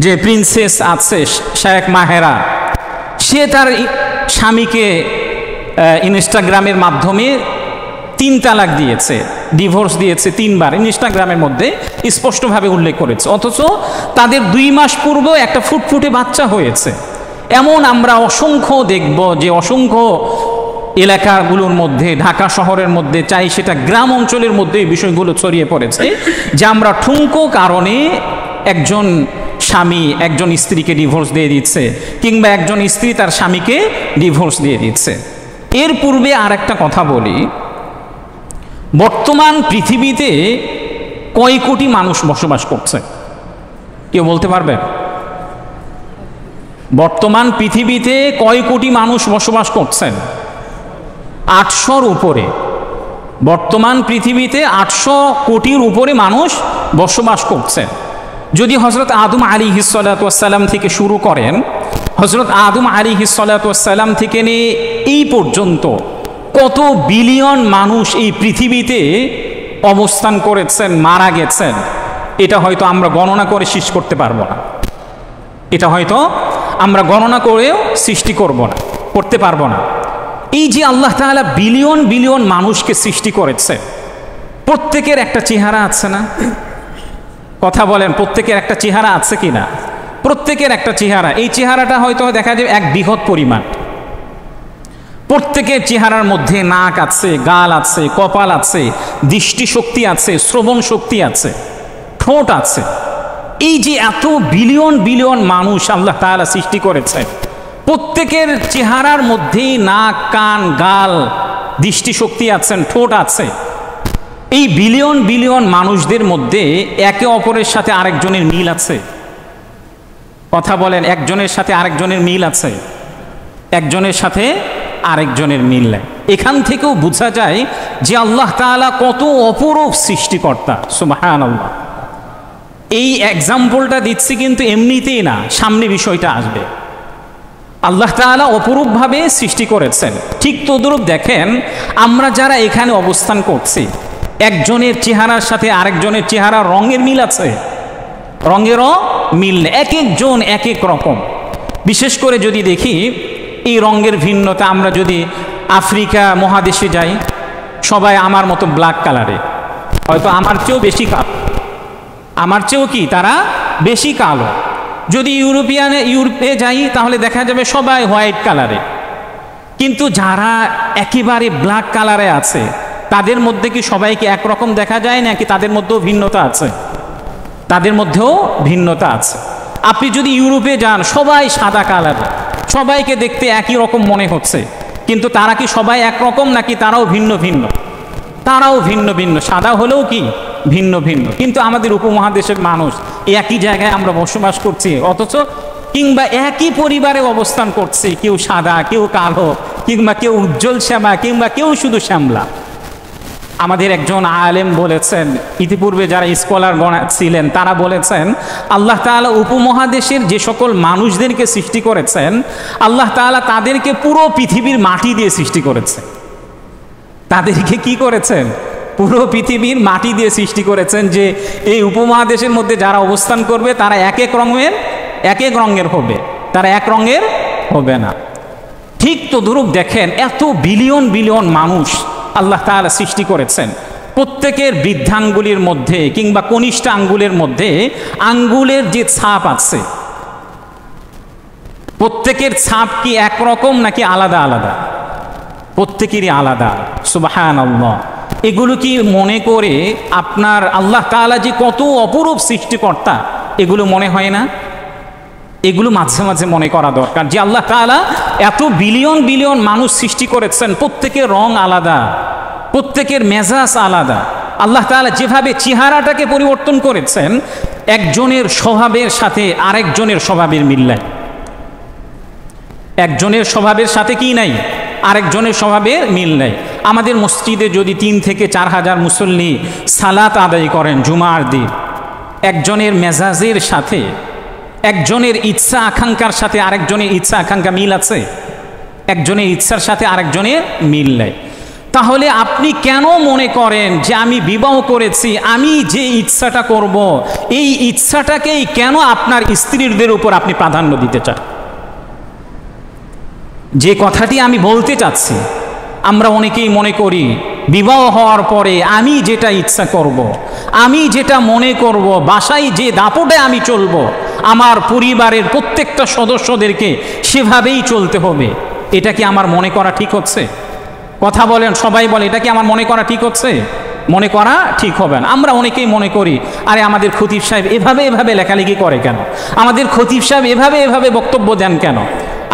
যে প্রিন্সেস আছে শেখ মাহেরা, সে তার স্বামীকে ইনস্টাগ্রামের মাধ্যমে 3 তালাক দিয়েছে, ডিভোর্স দিয়েছে 3 বার। ইনস্টাগ্রামের মধ্যে স্পষ্টভাবে উল্লেখ করেছে। অথচ তাদের 2 মাস পূর্বে একটা ফুটফুটে বাচ্চা হয়েছে। এমন আমরা অসংখ্য দেখব যে অসংখ্য এলাকাগুলোর মধ্যে, ঢাকা শহরের মধ্যে, চাই সেটা গ্রাম অঞ্চলের মধ্যে এই বিষয়গুলো ছড়িয়ে পড়েছে যে আমরা ঠুনকো কারণে একজন স্বামী একজন স্ত্রীকে ডিভোর্স দিয়ে দিচ্ছে, কিংবা একজন স্ত্রী তার স্বামীকে ডিভোর্স দিয়ে দিচ্ছে। এর পূর্বে আর একটা কথা বলি, বর্তমান পৃথিবীতে কয় কোটি মানুষ বসবাস করছে? কেউ বলতে পারবে? বর্তমান পৃথিবীতে কয় কোটি মানুষ বসবাস করছেন? 800-র উপরে। বর্তমান পৃথিবীতে 800 কোটির উপরে মানুষ বসবাস করছেন। যদি হযরত আদম আলাইহিস সালাতু ওয়াস সালাম থেকে শুরু করেন, হযরত আদম আলাইহিস সালাতু ওয়াস সালাম থেকে নিয়ে এই পর্যন্ত কত বিলিয়ন মানুষ এই পৃথিবীতে অবস্থান করেছেন, মারা গেছেন, এটা হয়তো আমরা গণনা করে শেষ করতে পারবো না। এটা হয়তো আমরা গণনা করেও সৃষ্টি করতে পারবো না। এই যে আল্লাহ তাআলা বিলিয়ন বিলিয়ন মানুষকে সৃষ্টি করেছে, প্রত্যেকের একটা চেহারা আছে না? কথা বলেন, প্রত্যেকের একটা চেহারা আছে কি না? প্রত্যেকের একটা চেহারা। এই চেহারাটা হয়তো দেখা যাবে এক বৃহৎ পরিমাণ। প্রত্যেকের চেহারার মধ্যে নাক আছে, গাল আছে, কপাল আছে, দৃষ্টিশক্তি আছে, শ্রবণ শক্তি আছে, ঠোঁট আছে। এই যে এত বিলিয়ন বিলিয়ন মানুষ আল্লাহ তাআলা সৃষ্টি করেছে, প্রত্যেকের চেহারার মধ্যেই নাক, কান, গাল, দৃষ্টিশক্তি আছেন, ঠোঁট আছে। এই বিলিয়ন বিলিয়ন মানুষদের মধ্যে একে অপরের সাথে আরেকজনের মিল আছে? কথা বলেন, একজনের সাথে আরেকজনের মিল আছে? একজনের সাথে আরেকজনের মিল নেই। এখান থেকেও বোঝা যায় যে আল্লাহ তাআলা কত অপরূপ সৃষ্টিকর্তা। সুবহানাল্লাহ। এই এক্সাম্পলটা দিচ্ছি কিন্তু এমনিতেই না, সামনে বিষয়টা আসবে। আল্লাহ তাআলা অপরূপভাবে সৃষ্টি করেছেন। ঠিক তদ্রূপ দেখেন, আমরা যারা এখানে অবস্থান করছি, একজনের চেহারার সাথে আরেকজনের চেহারা রঙের মিল আছে? রঙেরও মিল নেই। এক একজন এক এক রকম। বিশেষ করে যদি দেখি এই রঙের ভিন্নতা, আমরা যদি আফ্রিকা মহাদেশে যাই, সবাই আমার মতো ব্ল্যাক কালারে, হয়তো আমার চেয়েও বেশি কালো, আমার চেয়েও কি তারা বেশি কালো। যদি ইউরোপে যাই তাহলে দেখা যাবে সবাই হোয়াইট কালারে। কিন্তু যারা একেবারে ব্ল্যাক কালারে আছে, তাদের মধ্যে কি সবাইকে একরকম দেখা যায় নাকি তাদের মধ্যেও ভিন্নতা আছে? তাদের মধ্যেও ভিন্নতা আছে। আপনি যদি ইউরোপে যান, সবাই সাদা কালার, সবাইকে দেখতে একই রকম মনে হচ্ছে, কিন্তু তারা কি সবাই একরকম নাকি তারাও ভিন্ন ভিন্ন? তারাও ভিন্ন ভিন্ন, সাদা হলেও কি ভিন্ন ভিন্ন। কিন্তু আমাদের উপমহাদেশের মানুষ একই জায়গায় আমরা বসবাস করছি, অথচ কিংবা একই পরিবারে অবস্থান করছি, কেউ সাদা, কেউ কালো, কিংবা কেউ উজ্জ্বল শ্যামা, কিংবা কেউ শুধু শ্যামলা। আমাদের একজন আলেম বলেছেন, ইতিপূর্বে যারা স্কলার গণ ছিলেন তারা বলেছেন, আল্লাহ তাআলা উপমহাদেশের যে সকল মানুষদেরকে সৃষ্টি করেছেন, আল্লাহ তাআলা তাদেরকে পুরো পৃথিবীর মাটি দিয়ে সৃষ্টি করেছে। তাদেরকে কি করেছেন? পুরো পৃথিবীর মাটি দিয়ে সৃষ্টি করেছেন, যে এই উপমহাদেশের মধ্যে যারা অবস্থান করবে তারা এক এক রঙের হবে, তারা এক রঙের হবে না। ঠিক তদ্রূপ দেখেন, এত বিলিয়ন বিলিয়ন মানুষ আল্লাহ তাআলা সৃষ্টি করেছেন, প্রত্যেকের বৃদ্ধাঙ্গুলির মধ্যে কিংবা কনিষ্ঠ আঙ্গুলের মধ্যে আঙ্গুলের যে ছাপ আছে, প্রত্যেকের ছাপ কি একরকম নাকি আলাদা আলাদা? প্রত্যেকেরই আলাদা। সুবহানাল্লাহ। এগুলো কি মনে করে আপনার আল্লাহ তাআলা যে কত অপরূপ সৃষ্টিকর্তা, এগুলো মনে হয় না? এগুলো মাঝে মাঝে মনে করা দরকার, যে আল্লাহ তাআলা এত বিলিয়ন বিলিয়ন মানুষ সৃষ্টি করেছেন, প্রত্যেকের রং আলাদা, প্রত্যেকের মেজাজ আলাদা। আল্লাহ তাআলা যেভাবে চেহারাটাকে পরিবর্তন করেছেন, একজনের স্বভাবের সাথে আরেকজনের স্বভাবের মিল নাই। একজনের স্বভাবের সাথে কি নাই? আরেকজনের স্বভাবের মিল নাই। আমাদের মসজিদে যদি 3 থেকে 4 হাজার মুসল্লি সালাত আদায় করেন জুমার দিন, একজনের মেজাজের সাথে, একজনের ইচ্ছা আকাঙ্ক্ষার সাথে আরেকজনের ইচ্ছা আকাঙ্ক্ষা মিল আছে? একজনের ইচ্ছার সাথে আরেকজনের মিল নেই। তাহলে আপনি কেন মনে করেন যে আমি বিবাহ করেছি, আমি যে ইচ্ছাটা করব, এই ইচ্ছাটাকেই কেন আপনার স্ত্রীদের উপর আপনি প্রাধান্য দিতে চান? যে কথাটি আমি বলতে চাচ্ছি, আমরা অনেকেই মনে করি বিবাহ হওয়ার পরে আমি যেটা ইচ্ছা করব, আমি যেটা মনে করব, বাসায় যে দাপটে আমি চলব, আমার পরিবারের প্রত্যেকটা সদস্যদেরকে সেভাবেই চলতে হবে। এটা কি আমার মনে করা ঠিক হচ্ছে? কথা বলেন, সবাই বলে, এটা কি আমার মনে করা ঠিক হচ্ছে? মনে করা ঠিক হবে না। আমরা অনেকেই মনে করি, আরে আমাদের খতিব সাহেব এভাবে এভাবে লেখালেখি করে কেন, আমাদের খতিব সাহেব এভাবে এভাবে বক্তব্য দেন কেন?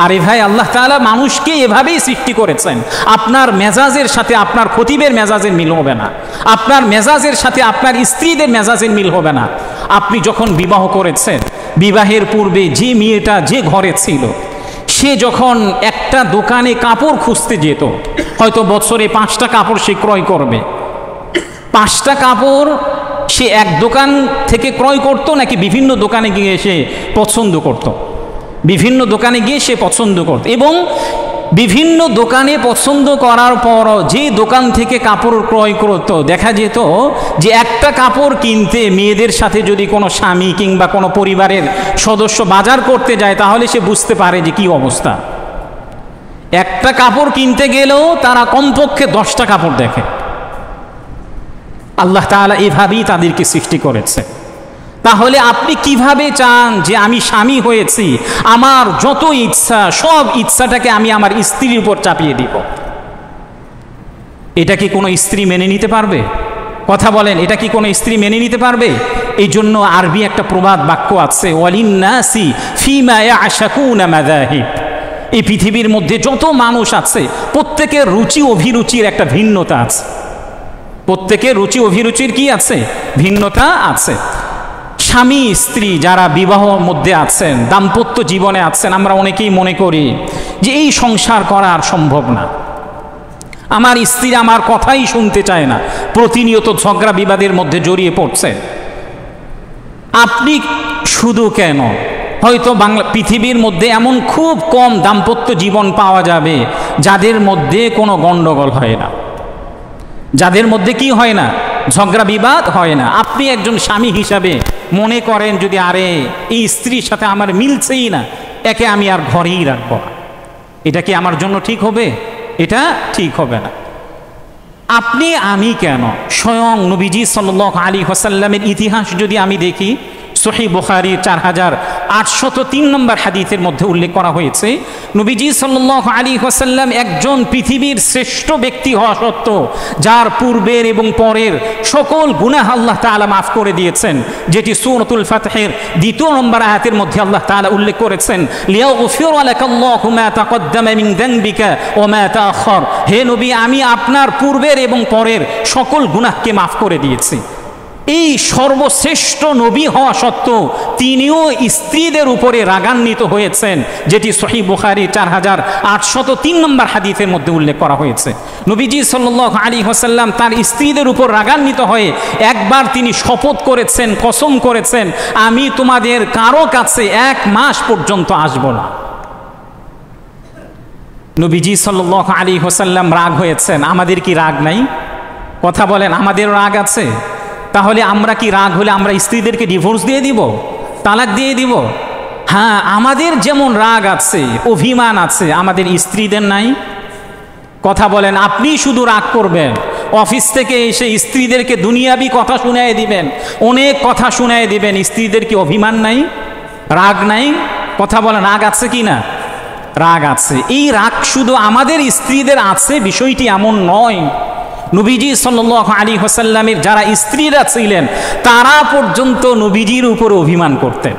আরে ভাই, আল্লাহ তাআলা মানুষকে এভাবেই সৃষ্টি করেছেন। আপনার মেজাজের সাথে আপনার খতিবের মেজাজের মিল হবে না, আপনার মেজাজের সাথে আপনার স্ত্রীদের মেজাজের মিল হবে না। আপনি যখন বিবাহ করেছেন, বিবাহের পূর্বে যে মেয়েটা যে ঘরে ছিল, সে যখন একটা দোকানে কাপড় খুঁজতে যেত, হয়তো বছরে 5টা কাপড় সে ক্রয় করবে, 5টা কাপড় সে এক দোকান থেকে ক্রয় করত নাকি বিভিন্ন দোকানে গিয়ে সে পছন্দ করত? বিভিন্ন দোকানে গিয়ে সে পছন্দ করত, এবং বিভিন্ন দোকানে পছন্দ করার পর যে দোকান থেকে কাপড় ক্রয় করত, দেখা যেত যে একটা কাপড় কিনতে মেয়েদের সাথে যদি কোনো স্বামী কিংবা কোনো পরিবারের সদস্য বাজার করতে যায়, তাহলে সে বুঝতে পারে যে কি অবস্থা। একটা কাপড় কিনতে গেলেও তারা কমপক্ষে 10টা কাপড় দেখে। আল্লাহ তাআলা এভাবেই তাদেরকে সৃষ্টি করেছে। তাহলে আপনি কিভাবে চান যে আমি স্বামী হয়েছি, আমার যত ইচ্ছা সব ইচ্ছাটাকে আমি আমার স্ত্রীর উপর চাপিয়ে দিব? এটা কি কোনো স্ত্রী মেনে নিতে পারবে? কথা বলেন, এটা কি কোনো স্ত্রী মেনে নিতে পারবে? এই জন্য আরবি একটা প্রবাদ বাক্য আছে, ওয়ালিন্নাসি ফিমা ইয়াশাকুনা মাযাহিব। এই পৃথিবীর মধ্যে যত মানুষ আছে প্রত্যেকের রুচি অভিরুচির একটা ভিন্নতা আছে। প্রত্যেকের রুচি অভিরুচির কি আছে? ভিন্নতা আছে। স্বামী স্ত্রী যারা বিবাহ মধ্যে আছেন, দাম্পত্য জীবনে আছেন, আমরা অনেকেই মনে করি যে এই সংসার করা আর সম্ভব না, আমার স্ত্রী আমার কথাই শুনতে চায় না, প্রতিনিয়ত ঝগড়া বিবাদের মধ্যে জড়িয়ে পড়ছে। আপনি শুধু কেন, হয়তো পৃথিবীর মধ্যে এমন খুব কম দাম্পত্য জীবন পাওয়া যাবে যাদের মধ্যে কোনো গণ্ডগোল হয় না, যাদের মধ্যে কি হয় না, ঝগড়া বিবাদ হয় না। আপনি একজন স্বামী হিসাবে মনে করেন যদি আরে এই স্ত্রীর সাথে আমার মিলছেই না, একে আমি আর ঘরেই রাখবো না, এটা কি আমার জন্য ঠিক হবে? এটা ঠিক হবে না। আপনি আমি কেন, স্বয়ং নবীজি সাল্লাল্লাহু আলাইহি ওয়াসাল্লামের ইতিহাস যদি আমি দেখি, সহিহ বুখারীর 4803 নম্বর হাদিসের মধ্যে উল্লেখ করা হয়েছে, নবীজি সাল্লাল্লাহু আলাইহি ওয়াসাল্লাম একজন পৃথিবীর শ্রেষ্ঠ ব্যক্তি হওয়া সত্ত্বেও যার পূর্বের এবং পরের সকল গুনাহ আল্লাহ তাআলা মাফ করে দিয়েছেন, যেটি সূরাতুল ফাতহের 2 নম্বর আয়াতের মধ্যে আল্লাহ তাআলা উল্লেখ করেছেন, লিয়াগফিরা লাকাল্লাহু মা তাকদ্দামা মিন যানবিকা ওয়া মা তাআখার। হে নবী, আমি আপনার পূর্বের এবং পরের সকল গুনাহকে মাফ করে দিয়েছি। এই সর্বশ্রেষ্ঠ নবী হওয়া সত্ত্বেও তিনিও স্ত্রীদের উপরে রাগান্বিত হয়েছেন, যেটি সহিহ বুখারী 4803 নম্বর হাদিসের মধ্যে উল্লেখ করা হয়েছে। নবীজি সাল্লাল্লাহু আলাইহি ওয়াসাল্লাম তার স্ত্রীদের উপর রাগান্বিত হয়ে একবার তিনি শপথ করেছেন, কসম করেছেন, আমি তোমাদের কারো কাছে 1 মাস পর্যন্ত আসব না। নবীজি সাল্লাল্লাহু আলাইহি ওয়াসাল্লাম রাগ হয়েছেন, আমাদের কি রাগ নাই? কথা বলেন, আমাদের রাগ আছে? তাহলে আমরা কি রাগ হলে আমরা স্ত্রীদেরকে ডিভোর্স দিয়ে দিব, তালাক দিয়ে দিব? হ্যাঁ, আমাদের যেমন রাগ আছে, অভিমান আছে, আমাদের স্ত্রীদের নাই? কথা বলেন, আপনি শুধু রাগ করবেন, অফিস থেকে এসে স্ত্রীদেরকে দুনিয়াবি কথা শুনায় দিবেন, অনেক কথা শুনায় দিবেন, স্ত্রীদের কি অভিমান নাই, রাগ নাই? কথা বলেন, রাগ আছে কি না? রাগ আছে। এই রাগ শুধু আমাদের স্ত্রীদের আছে বিষয়টি এমন নয়। নবীজি সাল্লাল্লাহু আলাইহি ওয়াসাল্লামের যারা স্ত্রীরা ছিলেন তারা পর্যন্ত নবীজির উপরে অভিমান করতেন,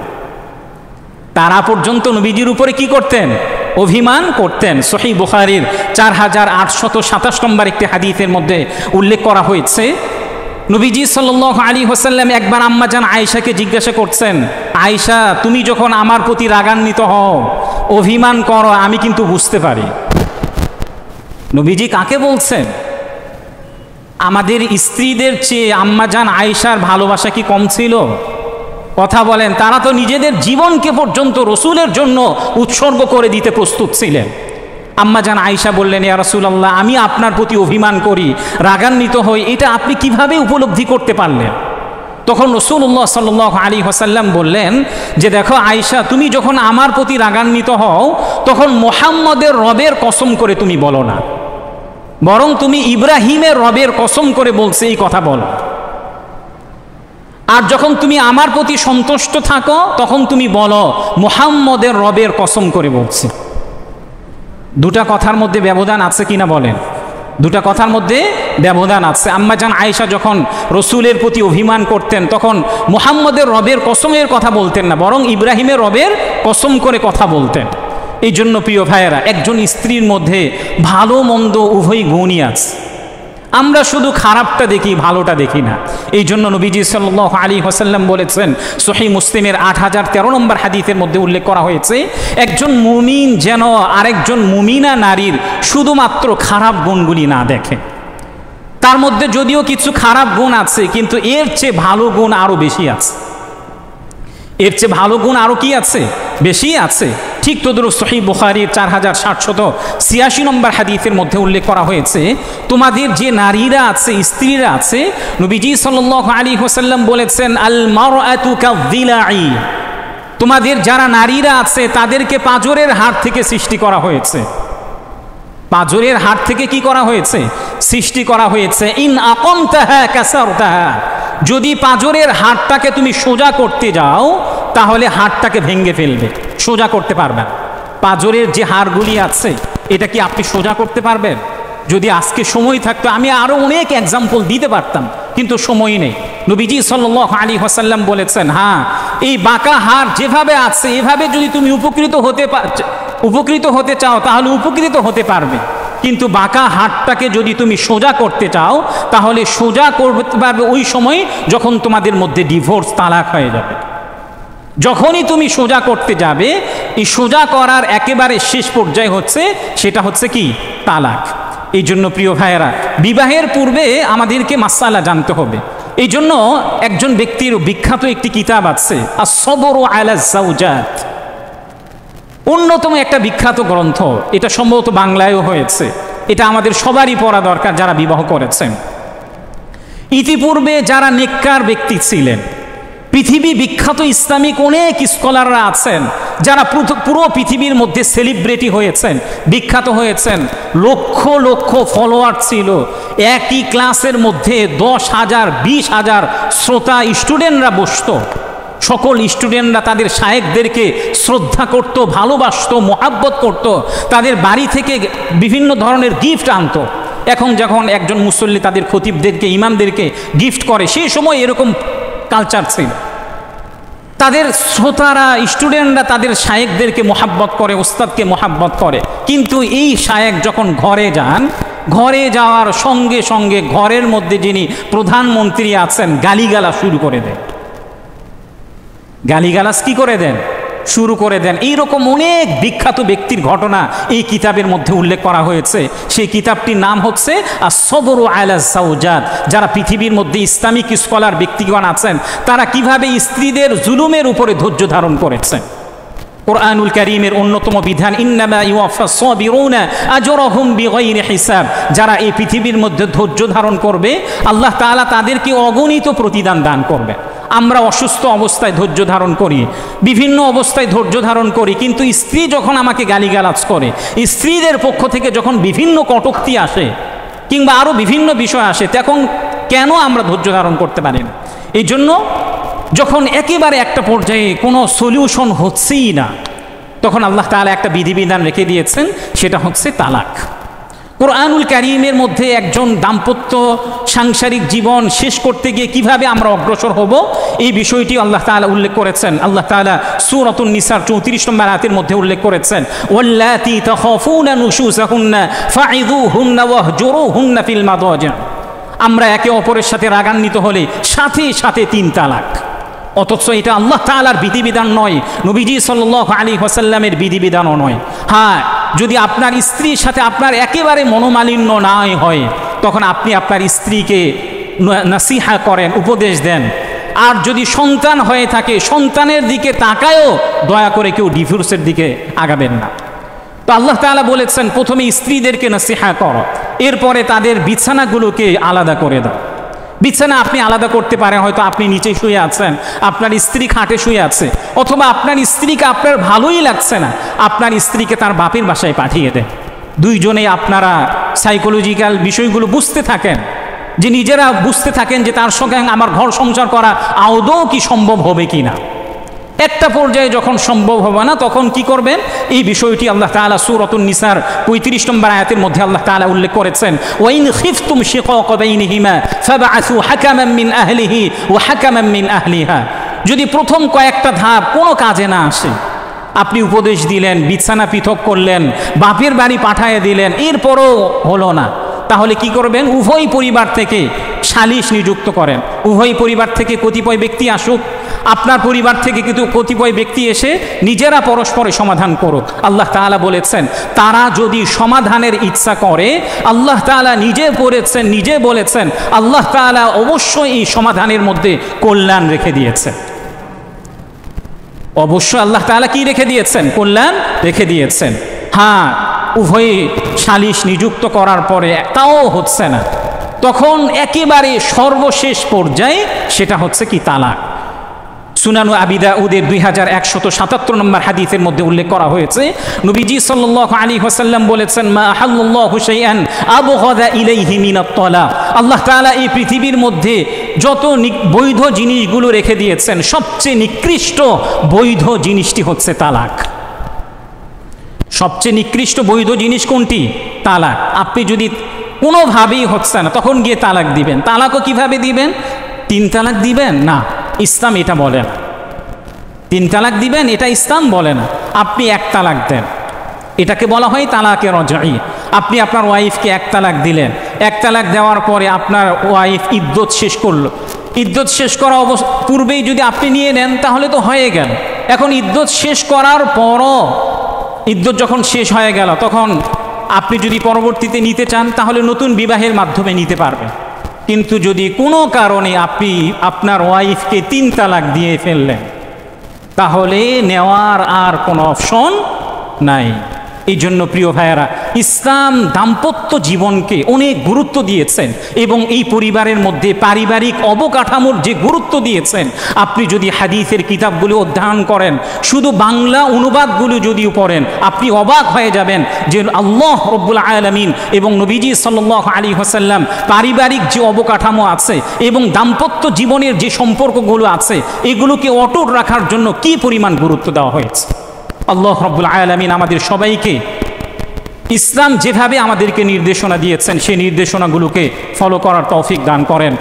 তারা পর্যন্ত নবীজির উপরে কি করতেন? অভিমান করতেন। সহিহ বুখারীর 4827 নম্বর একটি হাদিসের মধ্যে উল্লেখ করা হয়েছে, নবীজি সাল্লাল্লাহু আলাইহি ওয়াসাল্লাম একবার আম্মা জান আয়েশাকে জিজ্ঞাসা করছেন, আয়েশা, তুমি যখন আমার প্রতি রাগান্বিত হও, অভিমান করো, আমি কিন্তু বুঝতে পারি। নবীজি কাকে বলছেন? আমাদের স্ত্রীদের চেয়ে আম্মা জান আয়েশার ভালোবাসা কি কম ছিল? কথা বলেন, তারা তো নিজেদের জীবনকে পর্যন্ত রসুলের জন্য উৎসর্গ করে দিতে প্রস্তুত ছিলেন। আম্মা জান আয়েশা বললেন, ইয়া রাসূলুল্লাহ, আমি আপনার প্রতি অভিমান করি, রাগান্বিত হই, এটা আপনি কিভাবে উপলব্ধি করতে পারলেন? তখন রাসূলুল্লাহ সাল্লাল্লাহু আলাইহি ওয়াসাল্লাম বললেন যে, দেখো আয়েশা, তুমি যখন আমার প্রতি রাগান্বিত হও তখন মুহাম্মদের রবের কসম করে তুমি বলো না, বরং তুমি ইব্রাহিমের রবের কসম করে বলছে এই কথা বলো। আর যখন তুমি আমার প্রতি সন্তুষ্ট থাকো তখন তুমি বলো মুহাম্মদের রবের কসম করে বলছি। দুটা কথার মধ্যে ব্যবধান আছে কিনা বলেন? দুটা কথার মধ্যে ব্যবধান আছে। আম্মা জান আয়েশা যখন রসুলের প্রতি অভিমান করতেন তখন মুহাম্মদের রবের কসমের কথা বলতেন না, বরং ইব্রাহিমের রবের কসম করে কথা বলতেন। এই জন্য প্রিয় ভাইয়েরা, একজন স্ত্রীর মধ্যে ভালো মন্দ উভয় গুণই আছে। আমরা শুধু খারাপটা দেখি, ভালোটা দেখি না। এই জন্য নবীজি সাল্লাল্লাহু আলাইহি ওয়াসাল্লাম বলেছেন, সহিহ মুসলিমের 8013 নম্বর হাদিসের মধ্যে উল্লেখ করা হয়েছে, একজন মুমিন যেন আরেকজন মুমিনা নারীর শুধুমাত্র খারাপ গুণগুলি না দেখে। তার মধ্যে যদিও কিছু খারাপ গুণ আছে, কিন্তু এর চেয়ে ভালো গুণ আরও বেশি আছে। এর চেয়ে ভালো গুণ আরও কি আছে? বেশি আছে। ঠিক তদ্রুপ সহিহ বুখারীর 4786 নম্বর হাদিসের মধ্যে উল্লেখ করা হয়েছে, তোমাদের যে নারীরা আছে, স্ত্রীরা আছে, নবীজি সাল্লাল্লাহু আলাইহি ওয়াসাল্লাম বলেছেন আল মারআতু কাযিলাই, তোমাদের যারা নারীরা আছে তাদেরকে পাঁজরের হাড় থেকে সৃষ্টি করা হয়েছে। পাঁজরের হাড় থেকে কি করা হয়েছে? সৃষ্টি করা হয়েছে। ইন আকামতাহা কাসারতাহা, যদি পাঁজরের হাড়টাকে তুমি সোজা করতে যাও তাহলে হাড়টাকে ভেঙে ফেলবে, সোজা করতে পারবে না। পাঁজরের যে হাড়গুলি আছে এটা কি আপনি সোজা করতে পারবেন? যদি আজকে সময় থাকতো আমি আরো অনেক এক্সাম্পল দিতে পারতাম, কিন্তু সময় নেই। নবীজি সাল্লাল্লাহু আলাইহি ওয়াসাল্লাম বলেছেন, হ্যাঁ এই বাঁকা হাড় যেভাবে আছে এভাবে যদি তুমি উপকৃত হতে চাও তাহলে উপকৃত হতে পারবে, কিন্তু বাঁকা হাড়টাকে যদি তুমি সোজা করতে চাও তাহলে সোজা করতে পারবে ওই সময় যখন তোমাদের মধ্যে ডিভোর্স, তালাক হয়ে যাবে। যখনই তুমি সোজা করতে যাবে, এই সোজা করার একেবারে শেষ পর্যায়ে হচ্ছে, সেটা হচ্ছে কি? তালাক। এই জন্য প্রিয় ভাইয়েরা, বিবাহের পূর্বে আমাদেরকে মাসআলা জানতে হবে। এই জন্য একজন ব্যক্তির বিখ্যাত একটি কিতাব আছে, আস-সবরু আলা যাওজাত, অন্যতম একটা বিখ্যাত গ্রন্থ। এটা সম্ভবত বাংলায়ও হয়েছে। এটা আমাদের সবারই পড়া দরকার যারা বিবাহ করেছেন। ইতিপূর্বে যারা নেককার ব্যক্তি ছিলেন, পৃথিবী বিখ্যাত ইসলামিক অনেক স্কলাররা আছেন যারা পুরো পৃথিবীর মধ্যে সেলিব্রিটি হয়েছেন, বিখ্যাত হয়েছেন, লক্ষ লক্ষ ফলোয়ার ছিল। একই ক্লাসের মধ্যে 10,000 20,000 শ্রোতা স্টুডেন্টরা বসত। সকল স্টুডেন্টরা তাদের শায়েখদেরকে শ্রদ্ধা করত, ভালোবাসত, মোহাব্বত করত, তাদের বাড়ি থেকে বিভিন্ন ধরনের গিফট আনতো। এখন যখন একজন মুসল্লি তাদের খতিবদেরকে, ইমামদেরকে গিফট করে, সেই সময় এরকম কালচার ছিল। তাদের শ্রোতারা, স্টুডেন্টরা তাদের শায়েখদেরকে মোহাব্বত করে, ওস্তাদকে মোহাব্বত করে। কিন্তু এই শায়েখ যখন ঘরে যান, ঘরে যাওয়ার সঙ্গে সঙ্গে ঘরের মধ্যে যিনি প্রধানমন্ত্রী আছেন গালিগালাজ শুরু করে দেন। গালিগালাজ কি করে দেন? শুরু করে দেন। এইরকম অনেক বিখ্যাত ব্যক্তির ঘটনা এই কিতাবের মধ্যে উল্লেখ করা হয়েছে। সেই কিতাবটির নাম হচ্ছে আস-সবরু আলা যাওজাত। যারা পৃথিবীর মধ্যে ইসলামিক স্কলার ব্যক্তিগণ আছেন তারা কিভাবে স্ত্রীদের জুলুমের উপরে ধৈর্য ধারণ করেছেন। কোরআনুল কারীমের অন্যতম বিধান, ইন্নামা ইউওয়াফাস সাবিরুনা আজরাহুম বিগাইরি হিসাব। যারা এই পৃথিবীর মধ্যে ধৈর্য ধারণ করবে আল্লাহ তাআলা তাদেরকে অগণিত প্রতিদান দান করবে। আমরা অসুস্থ অবস্থায় ধৈর্য ধারণ করি, বিভিন্ন অবস্থায় ধৈর্য ধারণ করি, কিন্তু স্ত্রী যখন আমাকে গালিগালাজ করে, স্ত্রীদের পক্ষ থেকে যখন বিভিন্ন কটূক্তি আসে কিংবা আরও বিভিন্ন বিষয় আসে, তখন কেন আমরা ধৈর্য ধারণ করতে পারি না? এই জন্য যখন একেবারে একটা পর্যায়ে কোনো সলিউশন হচ্ছেই না, তখন আল্লাহ তাআলা একটা বিধিবিধান রেখে দিয়েছেন, সেটা হচ্ছে তালাক। কোরআনুল কারীমের মধ্যে একজন দাম্পত্য সাংসারিক জীবন শেষ করতে গিয়ে কিভাবে আমরা অগ্রসর হব, এই বিষয়টি আল্লাহ তাআলা উল্লেখ করেছেন। আল্লাহ তাআলা সূরাতুন নিসার 34 নম্বর আয়াতের মধ্যে উল্লেখ করেছেন, ওয়াল্লাতী তাখাফুনা নুশুযাহুন্না ফাইযুহুন্না ওয়াহজুরুহুন্না ফিল মাদাজি'। আমরা একে অপরের সাথে রাগান্বিত হলে সাথে সাথে 3 তালাক। অথচ এটা আল্লাহ তাআলার বিধিবিধান নয়, নবীজি সাল্লাল্লাহু আলাইহি ওয়াসাল্লামের বিধিবিধানও নয়। হ্যাঁ, যদি আপনার স্ত্রীর সাথে আপনার একেবারে মনোমালিন্য না হয়, তখন আপনি আপনার স্ত্রীকে নসিহা করেন, উপদেশ দেন। আর যদি সন্তান হয়ে থাকে, সন্তানের দিকে তাকায়ও দয়া করে কেউ ডিভোর্সের দিকে আগাবেন না। তো আল্লাহ তাআলা বলেছেন, প্রথমে স্ত্রীদেরকে নসিহা করো, এরপরে তাদের বিছানাগুলোকে আলাদা করে দাও। বিছানা আপনি আলাদা করতে পারেন, হয়তো আপনি নিচে শুয়ে আছেন, আপনার স্ত্রী খাটে শুয়ে আছে, অথবা আপনার স্ত্রীকে আপনার ভালোই লাগছে না, আপনার স্ত্রীকে তার বাপের বাসায় পাঠিয়ে দেন। দুইজনেই আপনারা সাইকোলজিক্যাল বিষয়গুলো বুঝতে থাকেন, যে নিজেরা বুঝতে থাকেন যে তার সঙ্গে আমার ঘর সংসার করা আদৌ কি সম্ভব হবে কি না। একটা পর্যায়ে যখন সম্ভব হবে না, তখন কি করবেন? এই বিষয়টি আল্লাহ তাআলা সূরাতুন নিসার 35 নম্বর আয়াতের মধ্যে আল্লাহ তাআলা উল্লেখ করেছেন, ওয়াইন খিফতুম শিকাক বাইনিহিমা ফাবআসু হাকামান মিন আহলিহি ওয়া হাকামান মিন আহলিহা। যদি প্রথম কয়েকটা ধাপ কোনো কাজে না আসে, আপনি উপদেশ দিলেন, বিছানা পৃথক করলেন, বাপের বাড়ি পাঠিয়ে দিলেন, এরপরও হলো না, তাহলে কি করবেন? উভয় পরিবার থেকে সালিশ নিযুক্ত করেন। উভয় পরিবার থেকে কতিপয় ব্যক্তি আসুক, আপনার পরিবার থেকে কিন্তু কতিপয় ব্যক্তি এসে নিজেরা পরস্পরে সমাধান করুক। আল্লাহ তাআলা বলেছেন, তারা যদি সমাধানের ইচ্ছা করে, আল্লাহ তাআলা নিজে বলেছেন আল্লাহ তাআলা অবশ্যই এই সমাধানের মধ্যে কল্যাণ রেখে দিয়েছেন। অবশ্যই আল্লাহ তাআলা কি রেখে দিয়েছেন? কল্যাণ রেখে দিয়েছেন। হ্যাঁ, উভয়ে সালিশ নিযুক্ত করার পরে তাও হচ্ছে না, তখন একেবারে সর্বশেষ পর্যায়ে সেটা হচ্ছে কি? তালাক। সুনানু আবি দাউদের 2177 নম্বর হাদিসের মধ্যে উল্লেখ করা হয়েছে, নবীজি সাল্লাল্লাহু আলাইহি ওয়াসাল্লাম বলেছেন, মা আহাল্লাহু শাইআন আবগাদা ইলাইহি মিনাত তালাক। আল্লাহ তাআলা এই পৃথিবীর মধ্যে যত বৈধ জিনিসগুলো রেখে দিয়েছেন, সবচেয়ে নিকৃষ্ট বৈধ জিনিসটি হচ্ছে তালাক। সবচেয়ে নিকৃষ্ট বৈধ জিনিস কোনটি? তালাক। আপনি যদি কোনোভাবেই হচ্ছে না, তখন গিয়ে তালাক দিবেন। তালাকও কিভাবে দিবেন? 3 তালাক দিবেন না, ইসলাম এটা বলে না। 3 তালাক দিবেন এটা ইসলাম বলে না। আপনি 1 তালাক দেন, এটাকে বলা হয় তালাকে রজঈ। আপনি আপনার ওয়াইফকে 1 তালাক দিলেন, 1 তালাক দেওয়ার পরে আপনার ওয়াইফ ইদ্যত শেষ করলো। ইদ্যত শেষ করা পূর্বেই যদি আপনি নিয়ে নেন তাহলে তো হয়ে গেল। এখন ইদ্যত শেষ করার পরও, ইদ্যত যখন শেষ হয়ে গেল, তখন আপনি যদি পরবর্তীতে নিতে চান তাহলে নতুন বিবাহের মাধ্যমে নিতে পারবেন। কিন্তু যদি কোনো কারণে আপনি আপনার ওয়াইফকে 3 তালাক দিয়ে ফেললেন, তাহলে নেওয়ার আর কোনো অপশন নাই। এই জন্য প্রিয় ভাইয়েরা, ইসলাম দাম্পত্য জীবনকে অনেক গুরুত্ব দিয়েছেন এবং এই পরিবারের মধ্যে পারিবারিক অবকাঠামোর যে গুরুত্ব দিয়েছেন, আপনি যদি হাদিসের কিতাবগুলো অধ্যয়ন করেন, শুধু বাংলা অনুবাদগুলো যদিও পড়েন, আপনি অবাক হয়ে যাবেন যে আল্লাহ রব্বুল আলামিন এবং নবীজি সাল্লাল্লাহু আলাইহি ওয়াসাল্লাম পারিবারিক যে অবকাঠামো আছে এবং দাম্পত্য জীবনের যে সম্পর্কগুলো আছে, এগুলোকে অটুট রাখার জন্য কি পরিমাণ গুরুত্ব দেওয়া হয়েছে। আল্লাহ রব্বুল আলামিন আমাদের সবাইকে ইসলাম যেভাবে আমাদেরকে নির্দেশনা দিয়েছেন সেই নির্দেশনাগুলোকে ফলো করার তৌফিক দান করেন।